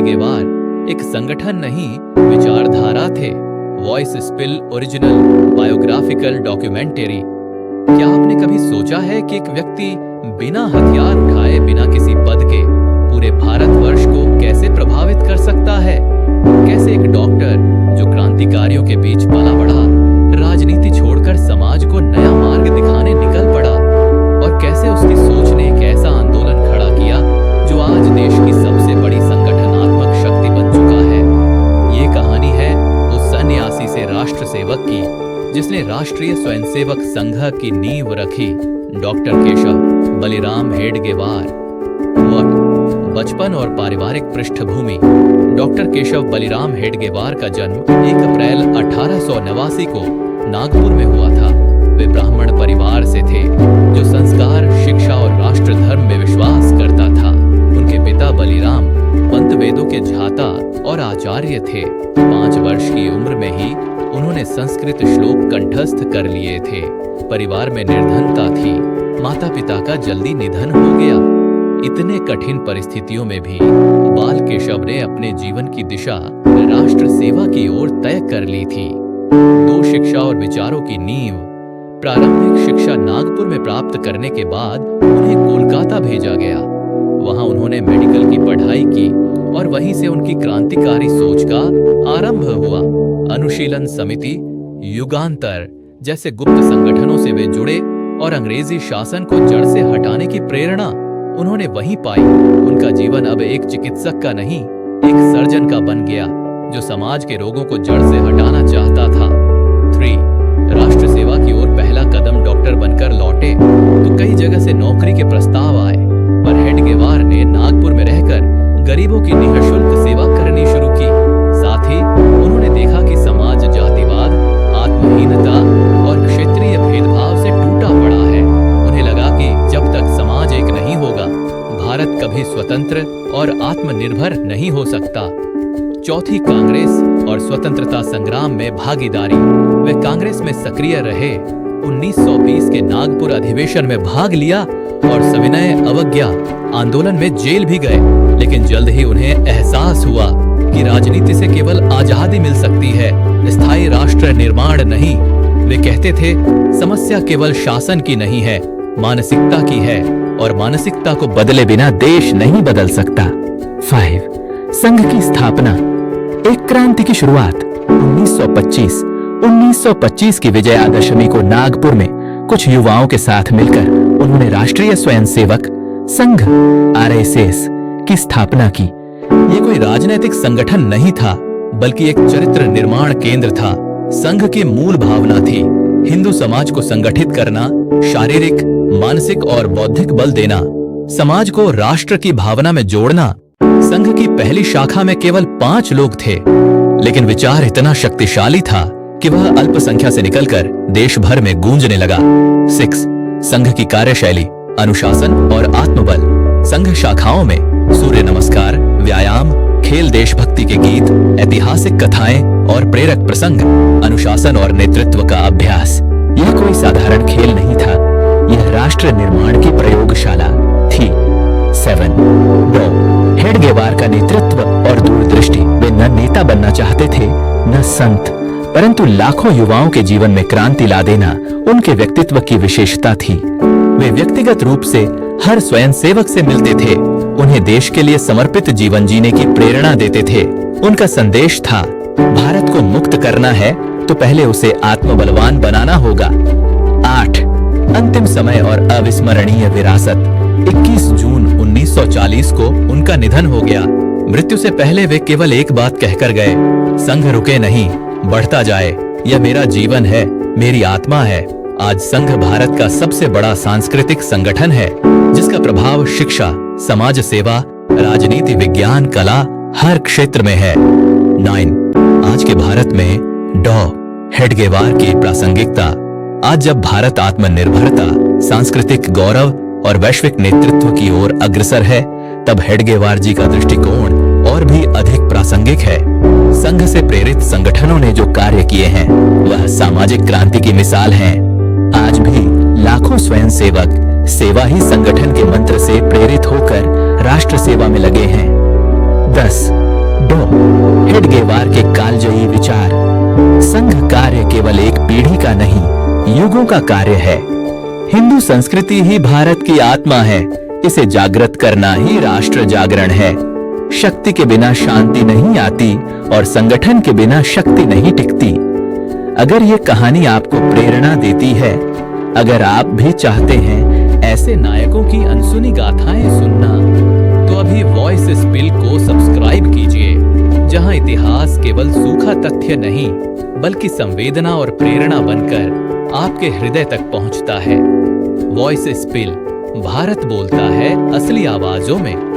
हेडगेवार एक संगठन नहीं, विचारधारा थे। Voice spill original biographical documentary. क्या आपने कभी सोचा है कि एक व्यक्ति बिना हथियार उठाए, बिना किसी पद के पूरे भारतवर्ष को कैसे प्रभावित कर सकता है? कैसे एक डॉक्टर जो क्रांतिकारियों के बीच पला बढ़ा, राजनीति छोड़कर समाज को नया मार्ग दिखाने निकल पड़ा, और कैसे उसकी सोच ने एक ऐसा आंदोलन खड़ा किया जो आज देश की सबसे बड़ी संगठनात्मक शक्ति बन चुका है। ये कहानी है उस सन्यासी से राष्ट्र सेवक की जिसने राष्ट्रीय स्वयंसेवक संघ की नींव रखी, डॉक्टर केशव बलिराम हेडगेवार। बचपन और पारिवारिक पृष्ठभूमि। डॉक्टर केशव बलिराम हेडगेवार का जन्म 1 अप्रैल 1889 को नागपुर में हुआ था। वे ब्राह्मण परिवार से थे जो संस्कार, शिक्षा और राष्ट्र धर्म में विश्वास करता था। उनके पिता बलिराम पंत वेदों के झाता और आचार्य थे। 5 वर्ष की उम्र में ही उन्होंने संस्कृत श्लोक कंठस्थ कर लिए थे। परिवार में निर्धनता थी। माता पिता का जल्दी निधन हो गया। इतने कठिन परिस्थितियों में भी बाल केशव ने अपने जीवन की दिशा राष्ट्र सेवा की ओर तय कर ली थी। 2 शिक्षा और विचारों की नींव। प्रारंभिक शिक्षा नागपुर में प्राप्त करने के बाद उन्हें कोलकाता भेजा गया। वहां उन्होंने मेडिकल की पढ़ाई की और वहीं से उनकी क्रांतिकारी सोच का आरंभ हुआ। अनुशीलन समिति, युगांतर जैसे गुप्त संगठनों से वे जुड़े और अंग्रेजी शासन को जड़ से हटाने की प्रेरणा उन्होंने वहीं पाई। उनका जीवन अब एक चिकित्सक का नहीं, एक सर्जन का बन गया जो समाज के रोगों को जड़ से हटाना चाहता था। 3. राष्ट्र सेवा की ओर पहला कदम। डॉक्टर बनकर लौटे तो कई जगह से नौकरी के प्रस्ताव आए, पर हेडगेवार ने नागपुर में रहकर गरीबों की निःशुल्क सेवा करनी शुरू की। साथ ही उन्होंने देखा कि समाज जातिवाद, आत्महीनता और क्षेत्रीय भेदभाव से टूटा पड़ा है। उन्हें लगा कि जब तक समाज एक नहीं होगा, भारत कभी स्वतंत्र और आत्मनिर्भर नहीं हो सकता। चौथी कांग्रेस और स्वतंत्रता संग्राम में भागीदारी। वे कांग्रेस में सक्रिय रहे। 1920 के नागपुर अधिवेशन में भाग लिया और सविनय अवज्ञा आंदोलन में जेल भी गए। लेकिन जल्द ही उन्हें एहसास हुआ कि राजनीति से केवल आजादी मिल सकती है, स्थायी राष्ट्र निर्माण नहीं। वे कहते थे, समस्या केवल शासन की नहीं है, मानसिकता की है, और मानसिकता को बदले बिना देश नहीं बदल सकता। 5. संघ की स्थापना। एक क्रांति की शुरुआत। 1925 की विजयादशमी को नागपुर में कुछ युवाओं के साथ मिलकर उन्होंने राष्ट्रीय स्वयंसेवक संघ RSS की स्थापना की। ये कोई राजनीतिक संगठन नहीं था, बल्कि एक चरित्र निर्माण केंद्र था। संघ की मूल भावना थी हिंदू समाज को संगठित करना, शारीरिक, मानसिक और बौद्धिक बल देना, समाज को राष्ट्र की भावना में जोड़ना। संघ की पहली शाखा में केवल 5 लोग थे, लेकिन विचार इतना शक्तिशाली था कि वह अल्पसंख्या से निकलकर देश भर में गूंजने लगा। 6. संघ की कार्यशैली, अनुशासन और आत्मबल। संघ शाखाओं में सूर्य नमस्कार, व्यायाम, खेल, देशभक्ति के गीत, ऐतिहासिक कथाएं और प्रेरक प्रसंग, अनुशासन और नेतृत्व का अभ्यास। यह कोई साधारण खेल नहीं था, यह राष्ट्र निर्माण की प्रयोगशाला थी। 7. डॉ. हेडगेवार का नेतृत्व और दूरदृष्टि। वे न नेता बनना चाहते थे, न संत, परंतु लाखों युवाओं के जीवन में क्रांति ला देना उनके व्यक्तित्व की विशेषता थी। वे व्यक्तिगत रूप से हर स्वयंसेवक से मिलते थे, उन्हें देश के लिए समर्पित जीवन जीने की प्रेरणा देते थे। उनका संदेश था, भारत को मुक्त करना है तो पहले उसे आत्मबलवान बनाना होगा। 8. अंतिम समय और अविस्मरणीय विरासत। 21 जून 1940 को उनका निधन हो गया। मृत्यु से पहले वे केवल एक बात कहकर गए, संघ रुके नहीं, बढ़ता जाए। यह मेरा जीवन है, मेरी आत्मा है। आज संघ भारत का सबसे बड़ा सांस्कृतिक संगठन है, जिसका प्रभाव शिक्षा, समाज सेवा, राजनीति, विज्ञान, कला हर क्षेत्र में है। 9. आज के भारत में डॉ. हेडगेवार की प्रासंगिकता। आज जब भारत आत्मनिर्भरता, सांस्कृतिक गौरव और वैश्विक नेतृत्व की ओर अग्रसर है, तब हेडगेवार जी का दृष्टिकोण और भी अधिक प्रासंगिक है। संघ से प्रेरित संगठनों ने जो कार्य किए हैं, वह सामाजिक क्रांति की मिसाल हैं। आज भी लाखों स्वयंसेवक सेवा ही संगठन के मंत्र से प्रेरित होकर राष्ट्र सेवा में लगे हैं। 10. डॉ हेडगेवार के कालजयी विचार। संघ कार्य केवल एक पीढ़ी का नहीं, युगों का कार्य है। हिंदू संस्कृति ही भारत की आत्मा है, इसे जागृत करना ही राष्ट्र जागरण है। शक्ति के बिना शांति नहीं आती और संगठन के बिना शक्ति नहीं टिकती। अगर ये कहानी आपको प्रेरणा देती है, अगर आप भी चाहते हैं ऐसे नायकों की अनसुनी गाथाएं सुनना, तो अभी वॉइस स्पिल को सब्सक्राइब कीजिए, जहां इतिहास केवल सूखा तथ्य नहीं बल्कि संवेदना और प्रेरणा बनकर आपके हृदय तक पहुंचता है। वॉइस स्पिल, भारत बोलता है असली आवाजों में।